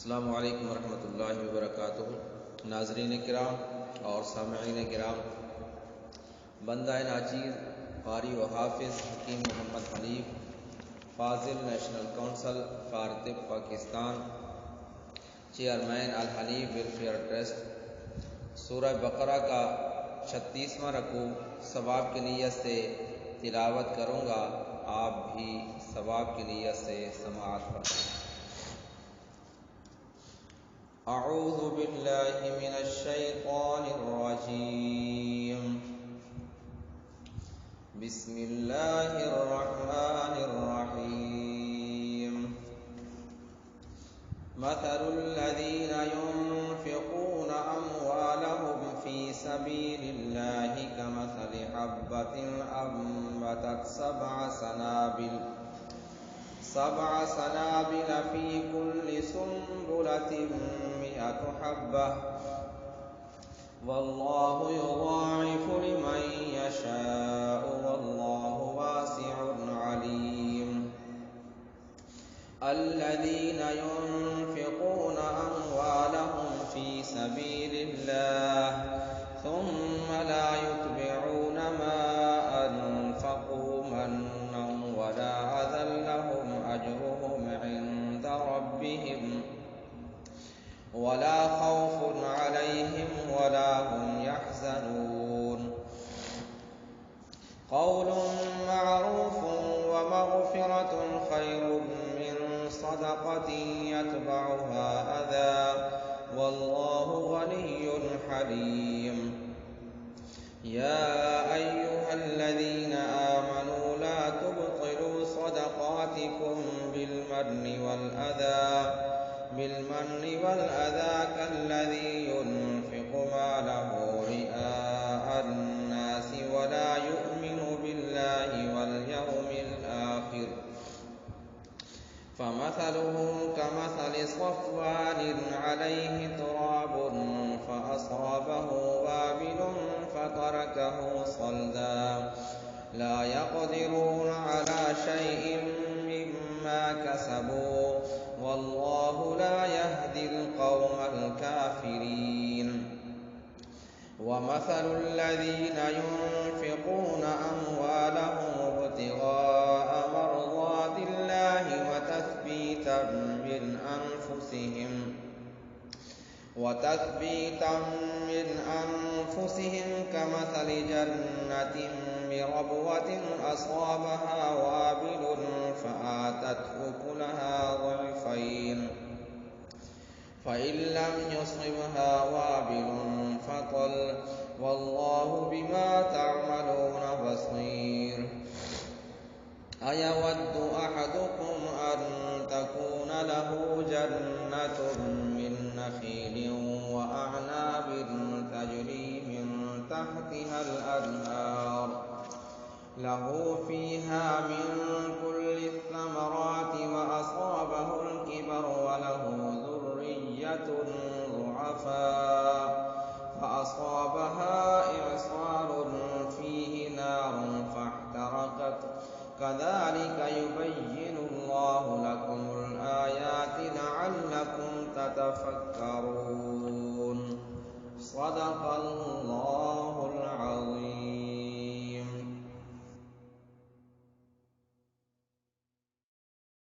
अस्सलामु अलैकुम वरहमतुल्लाहि वबरकातुहू। नाज़रीन किराम और सामईन किराम, बंदाए नाचीज़ क़ारी व हाफ़िज़ हकीम मोहम्मद हनीफ़ फ़ाज़िल नेशनल काउंसिल फ़ॉर तिब पाकिस्तान, चेयरमैन अल हनीफ़ वेलफेयर ट्रस्ट, सूरह बकरा का 36वां रकू सवाब की नीयत से तिलावत करूँगा। आप भी सवाब की नीयत से समाअत फरमाएं। अऊज़ु बिल्लाहि मिनश शैतानिर रजीम। बिस्मिल्लाहिर रहमानिर रहीम। मथलुल लज़ीना युनफ़िक़ूना अम्वालहुम फ़ी सबीलिल्लाहि कमथलि हब्बतिन अंबतत सबअ सनाबिल फ़ी कुल्लि सुंबुलतिन मिअतु हब्बह वल्लाहु युज़ाइफ़ु लिमन यशाअु वल्लाहु वासिउन अलीम। अल्लज़ीना युनफ़िक़ूना अम्वालहुम फ़ी सबीलिल्लाह थुम्मा ला युत्बिऊना मा अनफ़क़ू मन्नन वला अज़ल लहुम अज्रुहुम इंदा रब्बिहिम वला खौफ़ुन अलैहिम वला हुम यहज़नून। क़ौलुन मअरूफ़ुन व मग़फ़िरतुन ख़ैरुम मिन सदक़तिन यतबअुहा अज़ा वल्लाहु गनिय्युन हलीम। या अय्युहल्लज़ीना आमनू ला तुब्तिलू सदक़ातिकुम बिल्मन्नि वल्अज़ा कल्लज़ी युनफ़िक़ु मालहु रिआअन नासि वला युमिनु बिल्लाहि वल्यौमिल आखिर फमथलुहु कमथलि सफ़वानिन अलैहि तुराबुन फ़असाबहु वाबिलुन फ़तरकहु सल्दा ला यक़दिरूना अला शैइन मिम्मा कसबू वल्लाहु ला यहदिल क़ौमल काफ़िरीन। वमथलुल लज़ीना युनफ़िक़ूना अम्वालहुम इब्तिग़ाअ मर्ज़ातिल्लाहि वतثبيتا من أنفسهم كمثل جنة بربوة أصابها وابل فآتت أكلها ضعفين فإن لم يصبها وابل فطل والله بما تعملون بصير. أيود أحدكم أن تكون له جنة من نخيل وأعناب تجري من تحتها الأنهار له فيها من كل الثمرات وأصابه الكبر وله ذرية ضعفاء فأصابها إعصار فيه نار فاحترقت كذلك يبين الله لكم الآيات لعلكم تتفكرون. صدق الله